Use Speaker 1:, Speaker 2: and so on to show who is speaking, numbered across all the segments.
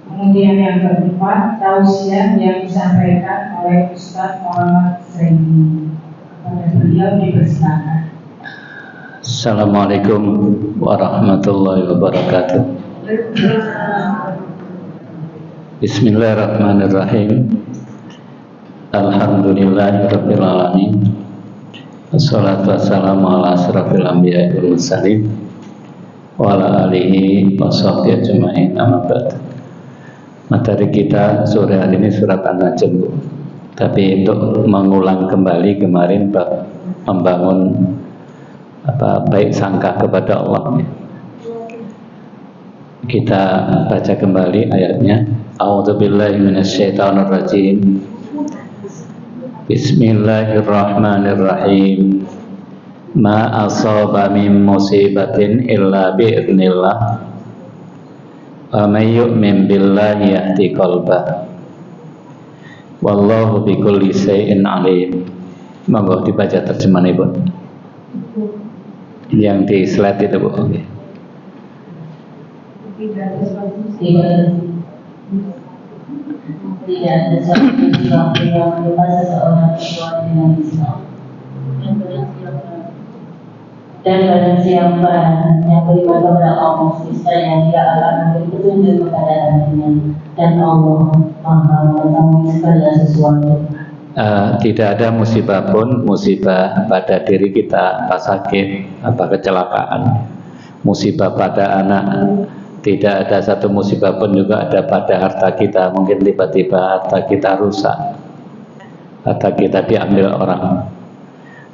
Speaker 1: Kemudian yang keempat, tausiah yang disampaikan oleh Ustaz Muhammad Zaini. Kepada beliau dipersilakan.
Speaker 2: Assalamualaikum warahmatullahi wabarakatuh. Bismillahirrahmanirrahim. Alhamdulillahirabbil alamin. Wassalatu wassalamu ala asrofil anbiya'i wal mursalin wa ala alihi washabbihi ajmain. Amma ba'd. Materi kita sore hari ini surat An-Najm, tapi untuk mengulang kembali kemarin membangun baik sangka kepada Allah. Kita baca kembali ayatnya. A'udzubillahi minasyaitonirrajim. Bismillahirrahmanirrahim. Ma asaba min musibatin illa bi'idznillah. Wa may yu'min billahi yahdi qalbah. Wallahu bikulli syai'in alim. Monggo dibaca terjemahan Ibu. Yang di slide itu Bu. Okay.
Speaker 3: Tidak ada satu yang menimpa seseorang kecuali dengan Islam. Dan barang siapa yang beriman kepada Allah, niscaya Dia akan memberi petunjuk kepada hatinya, dan Allah Maha mengetahui segala sesuatu.
Speaker 2: Tidak ada musibah pun, musibah pada diri kita, apa sakit, apa kecelakaan, musibah pada anak. Tidak ada satu musibah pun juga ada pada harta kita. Mungkin tiba-tiba harta kita rusak, harta kita diambil orang.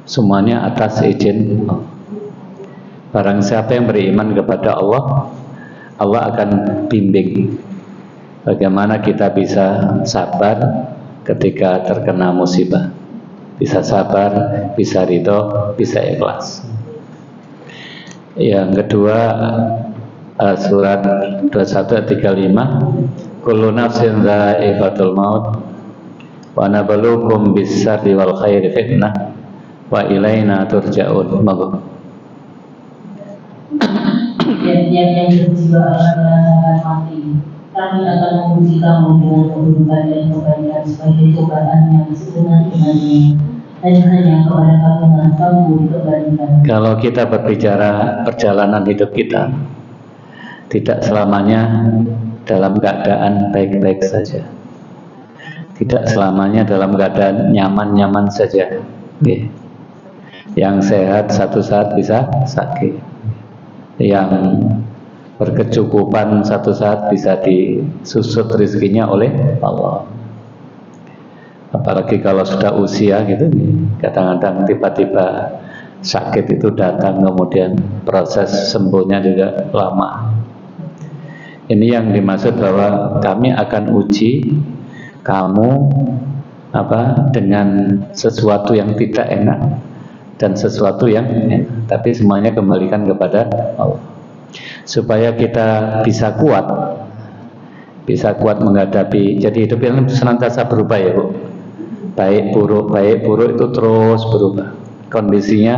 Speaker 2: Semuanya atas izin Allah. Barang siapa yang beriman kepada Allah, Allah akan bimbing bagaimana kita bisa sabar ketika terkena musibah. Bisa sabar, bisa ridho, bisa ikhlas. Yang kedua, surat 21-35, kullu nafsin dha'iqatul maut wa nabluukum bis-syarri wal khairi fitnah wa ilaina turja'un.
Speaker 3: Tiap-tiap yang berjiwa akan merasakan mati. Kami akan menguji kamu dengan keburukan dan kebaikan sebagai cobaan yang sebenar-benarnya, dan hanya kepada kamu kamu dikembalikan.
Speaker 2: Kalau kita berbicara perjalanan hidup kita, tidak selamanya dalam keadaan baik-baik saja. Tidak selamanya dalam keadaan nyaman-nyaman saja. Okay. Yang sehat satu saat bisa sakit. Yang berkecukupan satu saat bisa disusut rezekinya oleh Allah. Apalagi kalau sudah usia gitu, kadang-kadang tiba-tiba sakit itu datang, kemudian proses sembuhnya juga lama. Ini yang dimaksud bahwa kami akan uji kamu dengan sesuatu yang tidak enak dan sesuatu yang enak, tapi semuanya kembalikan kepada Allah supaya kita bisa kuat menghadapi. Jadi hidup yang senantiasa berubah ya Bu. Baik buruk itu terus berubah. Kondisinya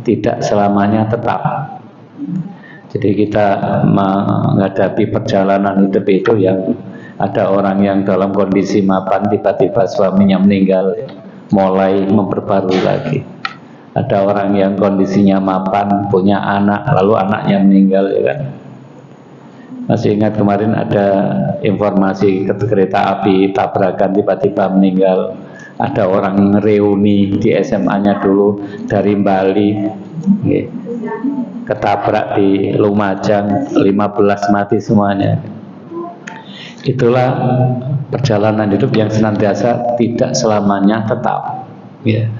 Speaker 2: tidak selamanya tetap. Jadi kita menghadapi perjalanan hidup itu yang ada orang yang dalam kondisi mapan tiba-tiba suaminya meninggal, mulai memperbarui lagi. Ada orang yang kondisinya mapan punya anak, lalu anaknya meninggal, ya kan? Masih ingat kemarin ada informasi kereta api tabrakan tiba-tiba meninggal. Ada orang reuni di SMA-nya dulu dari Bali, ketabrak di Lumajang, 15 mati semuanya. Itulah perjalanan hidup yang senantiasa tidak selamanya tetap. Ya.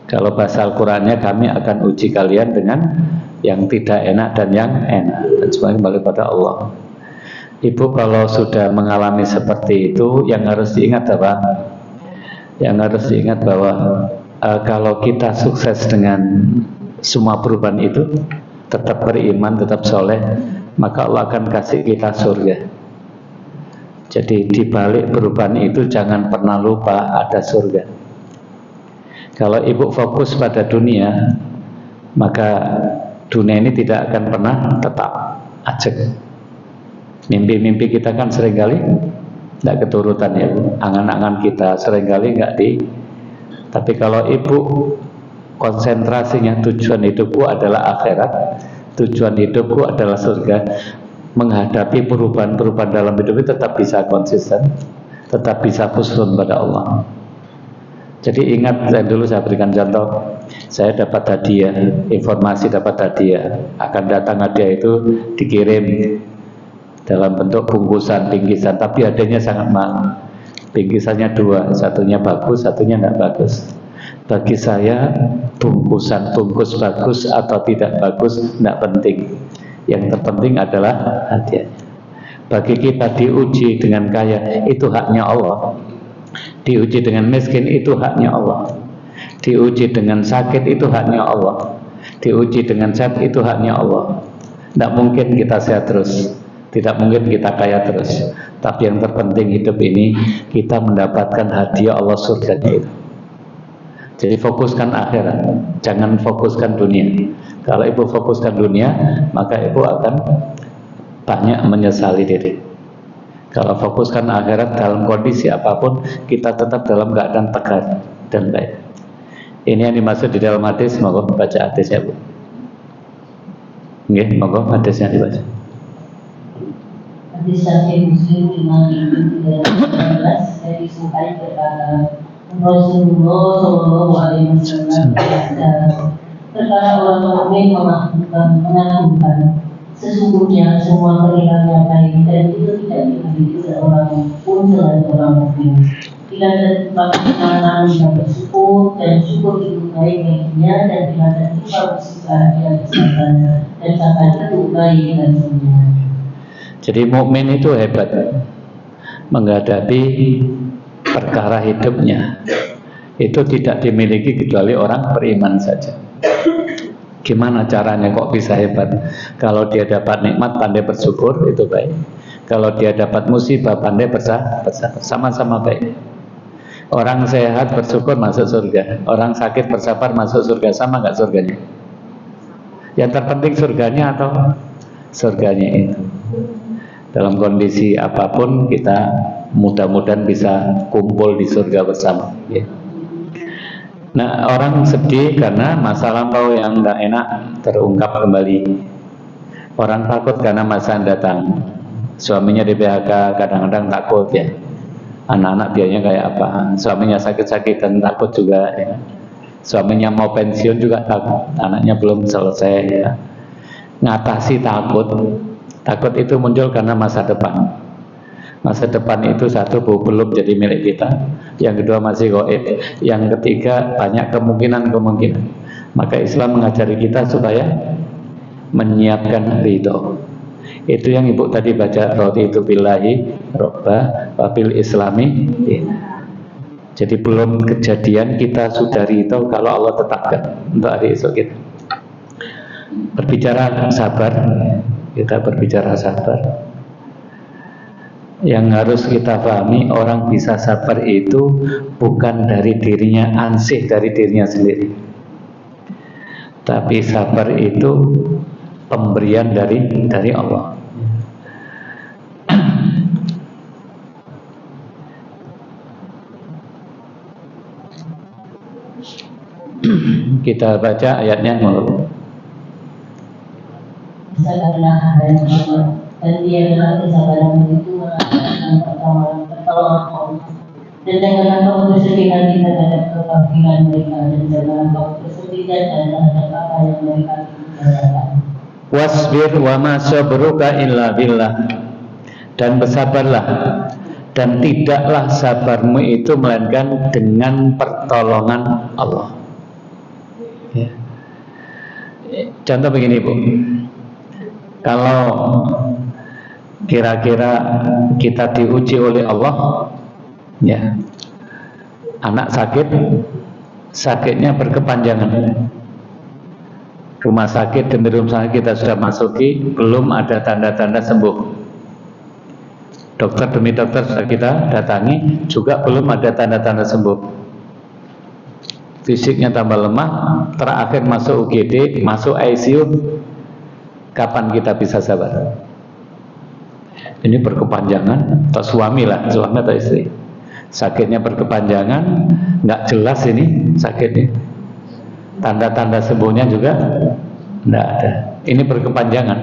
Speaker 2: Kalau bahasa Al-Qurannya, kami akan uji kalian dengan yang tidak enak dan yang enak, dan semuanya kembali pada Allah. Ibu kalau sudah mengalami seperti itu, yang harus diingat apa? Yang harus diingat bahwa kalau kita sukses dengan semua perubahan itu, tetap beriman, tetap soleh, maka Allah akan kasih kita surga. Jadi di balik perubahan itu jangan pernah lupa ada surga. Kalau ibu fokus pada dunia, maka dunia ini tidak akan pernah tetap ajak. Mimpi-mimpi kita kan seringkali tidak keturutan ya Bu. Angan-angan kita seringkali nggak di. Tapi kalau ibu konsentrasinya tujuan hidupku adalah akhirat, tujuan hidupku adalah surga, menghadapi perubahan-perubahan dalam hidup itu tetap bisa konsisten, tetap bisa husnul pada Allah. Jadi ingat, saya berikan contoh, saya dapat hadiah, informasi dapat hadiah, akan datang hadiah itu dikirim dalam bentuk bungkusan, bingkisan, tapi hadiahnya sangat mahal. Bingkisannya dua, satunya bagus, satunya tidak bagus. Bagi saya bungkusan bungkus bagus atau tidak bagus tidak penting. Yang terpenting adalah hadiah. Bagi kita diuji dengan kaya, itu haknya Allah. Diuji dengan miskin, itu haknya Allah. Diuji dengan sakit, itu haknya Allah. Diuji dengan sehat, itu haknya Allah. Tidak mungkin kita sehat terus, tidak mungkin kita kaya terus. Tapi yang terpenting hidup ini, kita mendapatkan hadiah Allah, surganya itu. Jadi fokuskan akhirat, jangan fokuskan dunia. Kalau ibu fokuskan dunia, maka ibu akan banyak menyesali diri. Kalau fokuskan akhirat dalam kondisi apapun, kita tetap dalam keadaan tegar dan baik. Ini yang dimaksud di dalam hadis. Monggo baca hadisnya Bu. Nggih, monggo hadisnya dibaca.
Speaker 3: Hadis Sahih Muslim 5319 dari Suhaib berkata, Rasulullah Shallallahu Alaihi Wasallam bersabda, perkara orang mukmin mengagumkan, sesungguhnya semua perihal baik dan itu tidak dimiliki seorang pun selain orang mukmin. Bila terdapat yang bersyukur dan syukur itu baik baginya, dan bila tertimpa musibah dia bersabar dan sabar itu baik baginya.
Speaker 2: Jadi mukmin itu hebat menghadapi perkara hidupnya. Itu tidak dimiliki kecuali orang beriman saja. Gimana caranya kok bisa hebat? Kalau dia dapat nikmat pandai bersyukur, itu baik. Kalau dia dapat musibah pandai bersabar, sama-sama baik. Orang sehat bersyukur masuk surga, orang sakit bersabar masuk surga. Sama nggak surganya? Yang terpenting surganya atau surganya itu. Dalam kondisi apapun kita mudah-mudahan bisa kumpul di surga bersama ya. Nah, orang sedih karena masa lampau yang tidak enak terungkap kembali. Orang takut karena masa yang datang. Suaminya di PHK kadang-kadang takut ya. Anak-anak biayanya kayak apa? Suaminya sakit-sakitan takut juga ya. Suaminya mau pensiun juga takut. Anaknya belum selesai ya. Ngatasi takut. Takut itu muncul karena masa depan. Masa depan itu satu belum jadi milik kita, yang kedua masih gaib, yang ketiga banyak kemungkinan. Maka Islam mengajari kita supaya menyiapkan ridho. Itu yang ibu tadi baca, roti itu billahi robba wabil islami. Jadi belum kejadian kita sudah ridho kalau Allah tetapkan untuk hari esok kita. Berbicara sabar, kita berbicara sabar. Yang harus kita pahami, orang bisa sabar itu bukan dari dirinya, ansih dari dirinya sendiri. Tapi sabar itu pemberian dari Allah. Kita baca ayatnya.
Speaker 3: Sabarlah dan dia adalah kesabaran itu mengatakan pertolongan Allah. Dan janganlah kamu bersedih hati terhadap kekafiran mereka, dan janganlah kamu bersedih terhadap apa yang mereka kerjakan.
Speaker 2: Wasbir wa ma sabruka illa billah. Dan bersabarlah, dan tidaklah sabarmu itu melainkan dengan pertolongan Allah. Ya. Contoh begini Bu, kalau kira-kira kita diuji oleh Allah, ya, anak sakit, sakitnya berkepanjangan, rumah sakit demi rumah sakit kita sudah masuki, belum ada tanda-tanda sembuh. Dokter demi dokter sudah kita datangi, juga belum ada tanda-tanda sembuh. Fisiknya tambah lemah, terakhir masuk UGD, masuk ICU. Kapan kita bisa sabar? ini berkepanjangan, atau suami atau istri, sakitnya berkepanjangan, nggak jelas ini sakitnya, tanda-tanda sembuhnya juga nggak ada, ini berkepanjangan.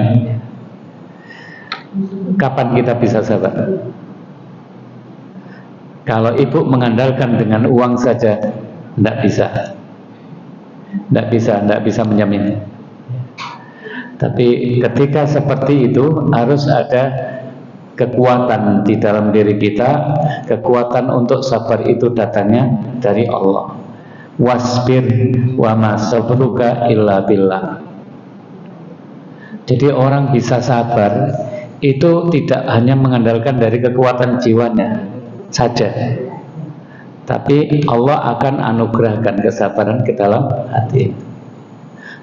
Speaker 2: Kapan kita bisa sabar? Kalau ibu mengandalkan dengan uang saja, nggak bisa menjamin. Tapi ketika seperti itu harus ada kekuatan di dalam diri kita. Kekuatan untuk sabar itu datangnya dari Allah. Wasbir wa ma sabruka illa billah. Jadi orang bisa sabar itu tidak hanya mengandalkan dari kekuatan jiwanya saja, tapi Allah akan anugerahkan kesabaran ke dalam hati.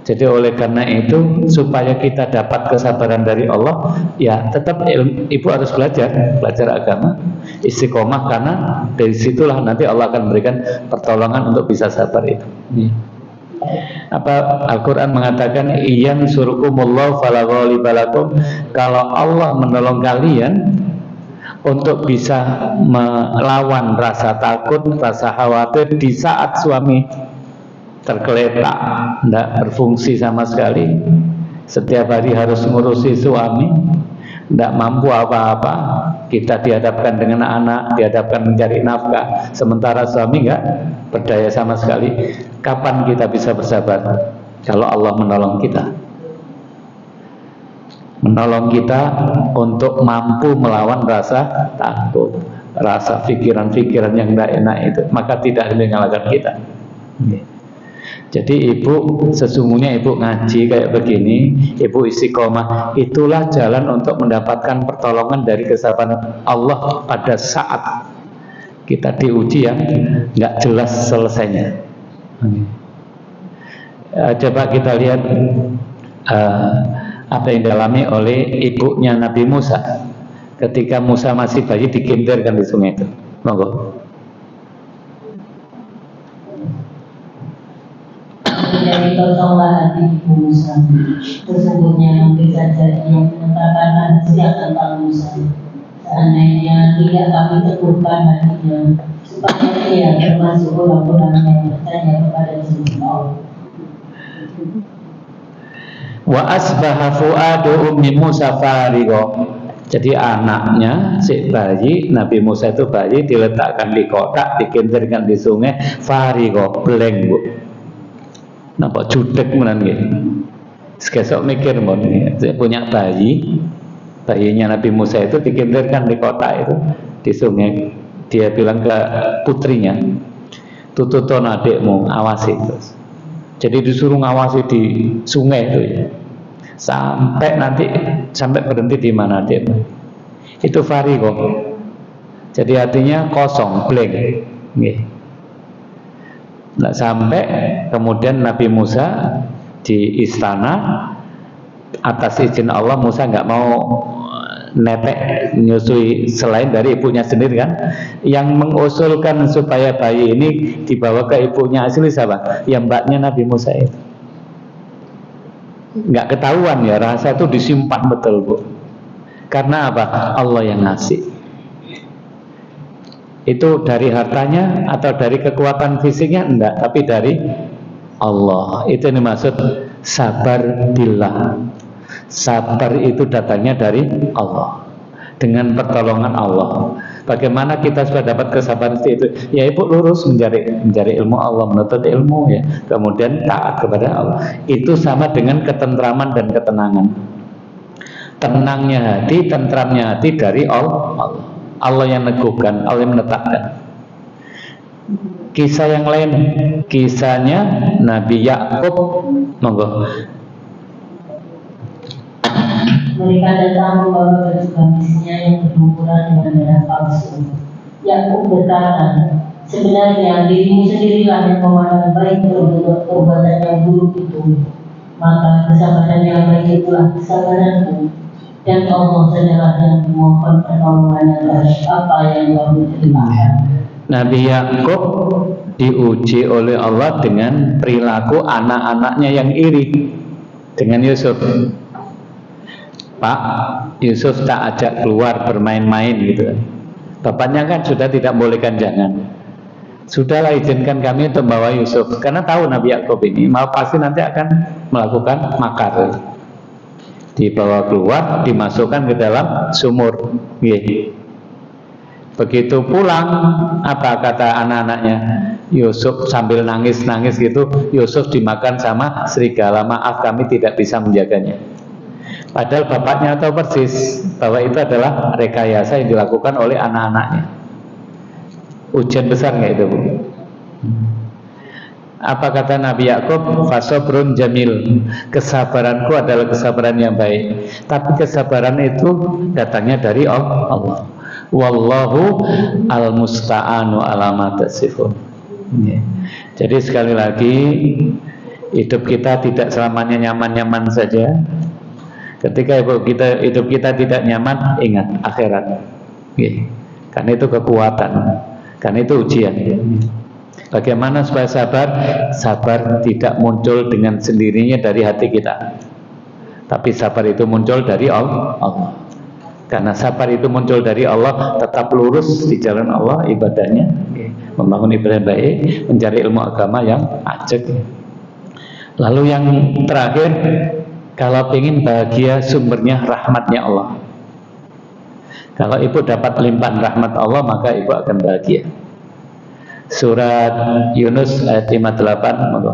Speaker 2: Jadi oleh karena itu, supaya kita dapat kesabaran dari Allah, ya tetap ibu harus belajar agama, istiqomah, karena dari situlah nanti Allah akan memberikan pertolongan untuk bisa sabar itu. Apa Al-Quran mengatakan, iyan surukumullahu fala ghaliba lakum, kalau Allah menolong kalian untuk bisa melawan rasa takut, rasa khawatir di saat suami tergeletak, tidak berfungsi sama sekali, setiap hari harus ngurusi suami, tidak mampu apa-apa, kita dihadapkan dengan anak, dihadapkan mencari nafkah, sementara suami nggak berdaya sama sekali. Kapan kita bisa bersabar? Kalau Allah menolong kita, untuk mampu melawan rasa takut, rasa pikiran-pikiran yang tidak enak itu, maka tidak mengalahkan kita. Jadi ibu, sesungguhnya ibu ngaji kayak begini, ibu istiqomah, itulah jalan untuk mendapatkan pertolongan dari kesabaran Allah pada saat kita diuji yang nggak jelas selesainya. Coba kita lihat apa yang dialami oleh ibunya Nabi Musa ketika Musa masih bayi, dikintirkan di sungai itu. Monggo.
Speaker 3: Jadi tolonglah hati Musa, sesungguhnya mungkin saja yang menetapkan rahasia tentang Musa. Seandainya tidak kami teguhkan hatinya, supaya ia termasuk orang-orang yang percaya kepada Allah.
Speaker 2: Wa asbaha fuadu ummi Musa farigo. Jadi anaknya si bayi Nabi Musa itu bayi diletakkan di kotak, dikintirkan di sungai, farigo, blank bu. Nampak judek menan gitu. Sekesok mikir mon, saya punya bayinya Nabi Musa itu dikintirkan di kota itu, di sungai. Dia bilang ke putrinya, tututon adikmu, awasi terus. Jadi disuruh ngawasi di sungai itu ya, sampai berhenti di mana adikmu. Itu farigo. Jadi artinya kosong, blank. Nah, sampai kemudian Nabi Musa di istana, atas izin Allah Musa nggak mau netek nyusui selain dari ibunya sendiri kan. Yang mengusulkan supaya bayi ini dibawa ke ibunya asli siapa? Ya mbaknya Nabi Musa itu. Nggak ketahuan ya, rahasia itu disimpan betul bu. Karena apa? Allah yang ngasih. Itu dari hartanya atau dari kekuatan fisiknya? Enggak, tapi dari Allah. Itu yang dimaksud sabar billah. Sabar itu datangnya dari Allah, dengan pertolongan Allah. Bagaimana kita supaya dapat kesabaran itu? Ya ibu lurus mencari ilmu Allah, menuntut ilmu ya, kemudian taat kepada Allah. Itu sama dengan ketentraman dan ketenangan. Tenangnya hati, tentramnya hati dari Allah. Allah yang neguhkan, Allah yang menetapkan. Kisah yang lain, kisahnya Nabi Yakub, monggo.
Speaker 3: Mereka datang membawa baju gamisnya yang berlumuran dengan darah palsu. Yakub berkata, sebenarnya dirimu sendirilah yang memandang baik untuk perbuatan yang buruk itu. Maka kesabaran yang baik itulah kesabaranku. Dan Allah adalah yang memohon pertolongan atas apa yang kamu terlihat.
Speaker 2: Nabi Yakub diuji oleh Allah dengan perilaku anak-anaknya yang iri dengan Yusuf. Pak, Yusuf tak ajak keluar bermain-main gitu. Bapaknya kan sudah tidak bolehkan, jangan. Sudahlah, izinkan kami untuk membawa Yusuf, karena tahu Nabi Yakub ini mau pasti nanti akan melakukan makar. Dibawa keluar, dimasukkan ke dalam sumur. Begitu pulang, apa kata anak-anaknya? Yusuf sambil nangis-nangis gitu, Yusuf dimakan sama serigala, maaf kami tidak bisa menjaganya. Padahal bapaknya tahu persis bahwa itu adalah rekayasa yang dilakukan oleh anak-anaknya. Ujian besar nggak itu, Bu? Apa kata Nabi Yakub? Fasobrun jamil, kesabaranku adalah kesabaran yang baik. Tapi kesabaran itu datangnya dari Allah. Wallahu al-musta'anu ala ma tasifun. Jadi sekali lagi, hidup kita tidak selamanya nyaman-nyaman saja. Ketika hidup kita tidak nyaman, ingat akhirat. Karena itu kekuatan, karena itu ujian. Bagaimana supaya sabar? Sabar tidak muncul dengan sendirinya dari hati kita, tapi sabar itu muncul dari Allah. Karena sabar itu muncul dari Allah, tetap lurus di jalan Allah ibadahnya, membangun ibadah baik, mencari ilmu agama yang ajak. Lalu yang terakhir, kalau ingin bahagia, sumbernya rahmatnya Allah. Kalau ibu dapat limpahan rahmat Allah, maka ibu akan bahagia. Surat Yunus ayat 58, monggo.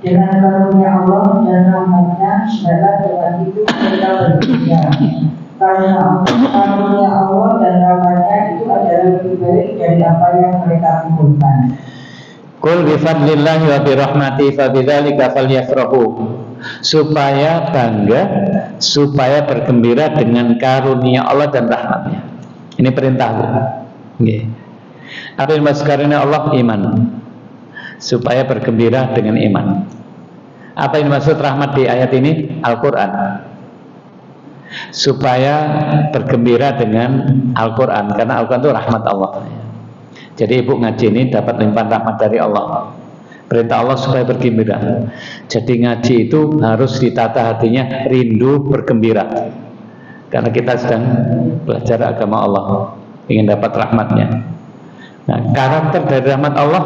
Speaker 1: Dengan karunia Allah dan rahmatnya, dalam dengan itu kita berbahagia. Karena karunia Allah dan rahmatnya itu adalah lebih baik dari apa yang mereka kumpulkan.
Speaker 2: Qul bi fadlillahi wa bi rahmatihi fa bidzalika falyafrahu. Supaya bangga, supaya bergembira dengan karunia Allah dan rahmatnya. Ini perintah, Bu. Apa yang dimaksud karunia Allah? Iman. Supaya bergembira dengan iman. Apa yang dimaksud rahmat di ayat ini? Al-Quran. Supaya bergembira dengan Al-Quran, karena Al-Quran itu rahmat Allah. Jadi ibu ngaji ini dapat limpahan rahmat dari Allah. Perintah Allah supaya bergembira. Jadi ngaji itu harus ditata hatinya rindu bergembira, karena kita sedang belajar agama Allah, ingin dapat rahmatnya. Nah, karakter dari rahmat Allah,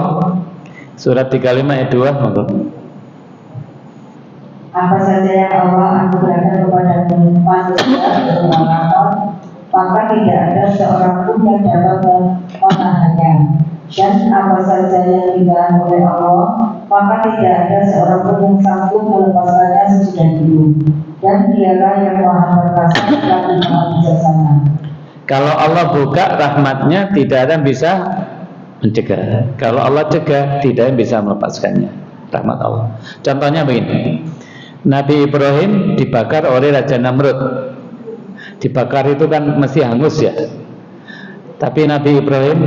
Speaker 2: surat 35 ayat 2, monggo.
Speaker 1: Apa saja yang Allah anugerahkan kepada manusia berupa rahmat, maka tidak ada seorang pun yang dapat menahannya. Dan apa saja yang diberikan oleh Allah, maka tidak ada seorang pun yang sanggup melepaskannya sesudah itu. Dan dialah yang maha perkasa dan maha bijaksana.
Speaker 2: Kalau Allah buka rahmatnya, tidak ada yang bisa mencegah. Kalau Allah cegah, tidak ada yang bisa melepaskannya, rahmat Allah. Contohnya begini, Nabi Ibrahim dibakar oleh Raja Namrud. Dibakar itu kan mesti hangus ya. Tapi Nabi Ibrahim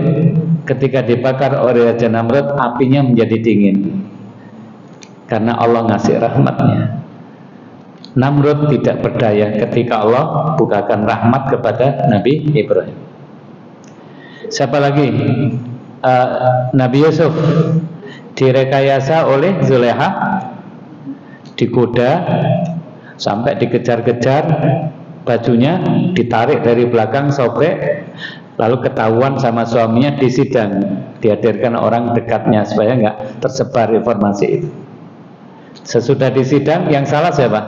Speaker 2: ketika dibakar oleh Raja Namrud, apinya menjadi dingin, karena Allah ngasih rahmatnya. Namrud tidak berdaya ketika Allah bukakan rahmat kepada Nabi Ibrahim. Siapa lagi? Nabi Yusuf direkayasa oleh Zulekha, digoda sampai dikejar-kejar, bajunya ditarik dari belakang, sobek, lalu ketahuan sama suaminya, disidang, dihadirkan orang dekatnya supaya nggak tersebar informasi itu. Sesudah disidang, yang salah siapa?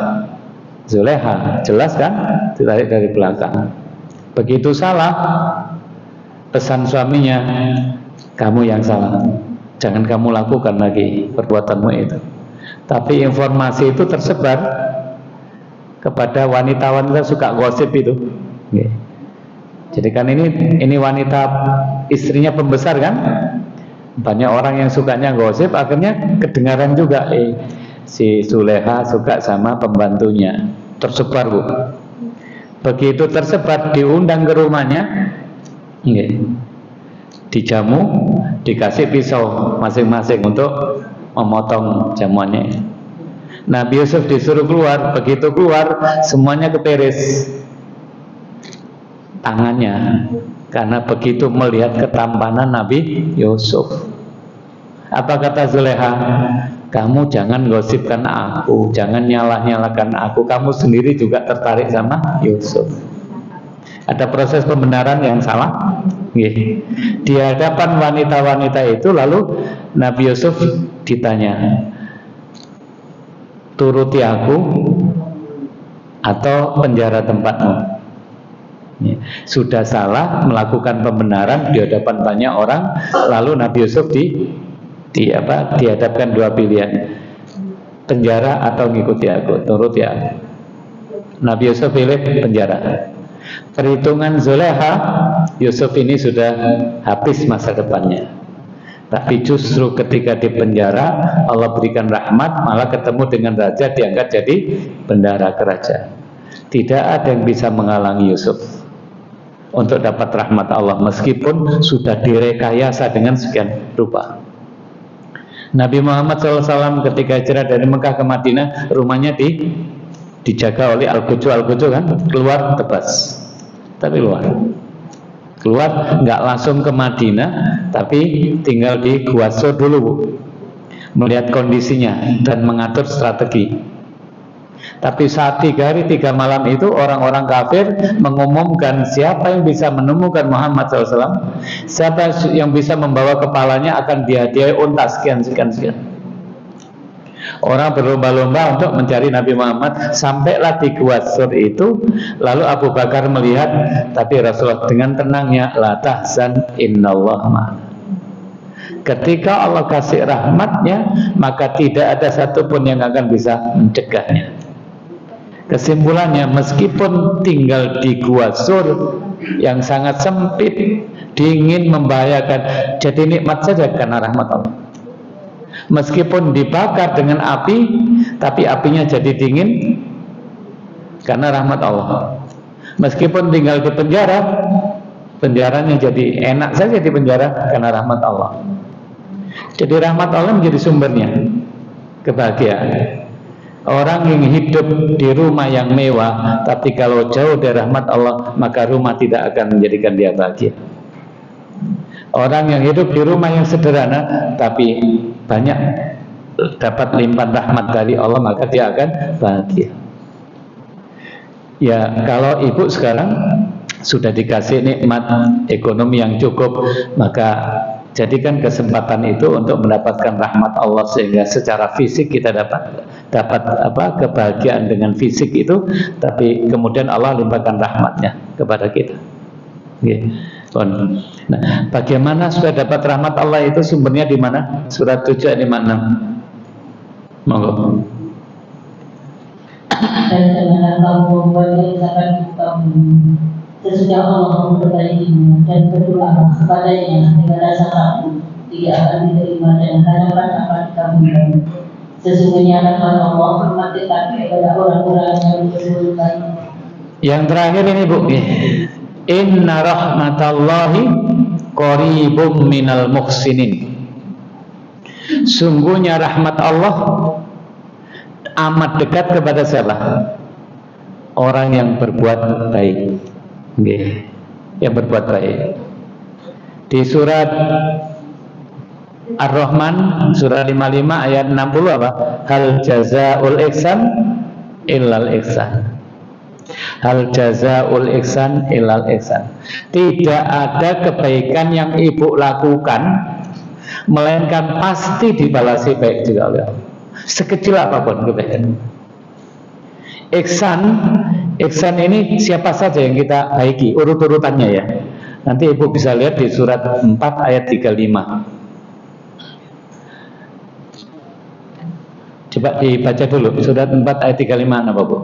Speaker 2: Zulekha, jelas kan? Ditarik dari belakang. Begitu salah, pesan suaminya, kamu yang salah, jangan kamu lakukan lagi perbuatanmu itu. Tapi informasi itu tersebar kepada wanita-wanita suka gosip itu. Jadi kan ini wanita, istrinya pembesar kan, banyak orang yang sukanya gosip, akhirnya kedengaran juga si Zulekha suka sama pembantunya, tersebar, Bu. Begitu tersebar, diundang ke rumahnya, dijamu, dikasih pisau masing-masing untuk memotong jamuannya. Nabi Yusuf disuruh keluar, begitu keluar semuanya keperes tangannya, karena begitu melihat ketampanan Nabi Yusuf. Apa kata Zulekha? Kamu jangan gosipkan aku, jangan nyalah-nyalahkan aku. Kamu sendiri juga tertarik sama Yusuf. Ada proses pembenaran yang salah. Di hadapan wanita-wanita itu, lalu Nabi Yusuf ditanya, turuti aku atau penjara tempatmu. Sudah salah melakukan pembenaran di hadapan banyak orang, lalu Nabi Yusuf dihadapkan dua pilihan, penjara atau ngikuti aku, turut ya. Nabi Yusuf pilih penjara. Perhitungan Zulekha, Yusuf ini sudah habis masa depannya. Tapi justru ketika di penjara, Allah berikan rahmat, malah ketemu dengan raja, diangkat jadi bendahara kerajaan. Tidak ada yang bisa menghalangi Yusuf untuk dapat rahmat Allah, meskipun sudah direkayasa dengan sekian rupa. Nabi Muhammad SAW ketika hijrah dari Mekah ke Madinah, rumahnya dijaga oleh Al-Gujo kan, keluar tebas, tapi keluar nggak langsung ke Madinah, tapi tinggal di Gua Sur dulu, melihat kondisinya dan mengatur strategi. Tapi saat 3 hari 3 malam itu, orang-orang kafir mengumumkan siapa yang bisa menemukan Muhammad SAW, siapa yang bisa membawa kepalanya akan dihadiahi unta sekian. Orang berlomba-lomba untuk mencari Nabi Muhammad. Sampailah di Gua Sur itu, lalu Abu Bakar melihat, tapi Rasulullah dengan tenangnya, la tahzan innallaha ma'ana. Ketika Allah kasih rahmatnya, maka tidak ada satupun yang akan bisa mencegahnya. Kesimpulannya, meskipun tinggal di Gua Sur yang sangat sempit, dingin, membahayakan, jadi nikmat saja karena rahmat Allah. Meskipun dibakar dengan api, tapi apinya jadi dingin karena rahmat Allah. Meskipun tinggal di penjara, penjaranya jadi enak saja di penjara karena rahmat Allah. Jadi rahmat Allah menjadi sumbernya kebahagiaan. Orang yang hidup di rumah yang mewah, tapi kalau jauh dari rahmat Allah, maka rumah tidak akan menjadikan dia bahagia. Orang yang hidup di rumah yang sederhana, tapi banyak dapat limpahan rahmat dari Allah, maka dia akan bahagia. Ya, kalau ibu sekarang sudah dikasih nikmat ekonomi yang cukup, maka jadikan kesempatan itu untuk mendapatkan rahmat Allah, sehingga secara fisik kita dapat kebahagiaan dengan fisik itu, tapi kemudian Allah limpahkan rahmatnya kepada kita. Nah, bagaimana supaya dapat rahmat Allah itu? Sumbernya di mana? Surat 7 ayat 56. Monggo.
Speaker 3: Dan janganlah kamu membuat kerusakan kamu sesudah Allah memperbaikimu, dan berdoa kepadanya dengan rasa takut, tidak akan diterima, dan harapan akan dikabulkan. Sesungguhnya rahmat Allah amat dekat kepada orang-orang yang berbuat baik. Yang terakhir ini Bu, inna rahmatallahi qaribum minal muhsinin. Sungguhnya rahmat Allah amat dekat kepada siapa? Orang yang berbuat baik. Yang berbuat baik. Di surat Ar-Rahman surat 55 ayat 60 apa? Hal jazaul ihsan illal ihsan. Hal jazaul ihsan illal ihsan. Tidak ada kebaikan yang ibu lakukan melainkan pasti dibalasi baik juga oleh Allah, sekecil apapun kebaikan. Ihsan ini siapa saja yang kita baiki, urut-urutannya ya. Nanti ibu bisa lihat di surat 4 ayat 35. Coba dibaca dulu surat 4 ayat 35 apa Bu?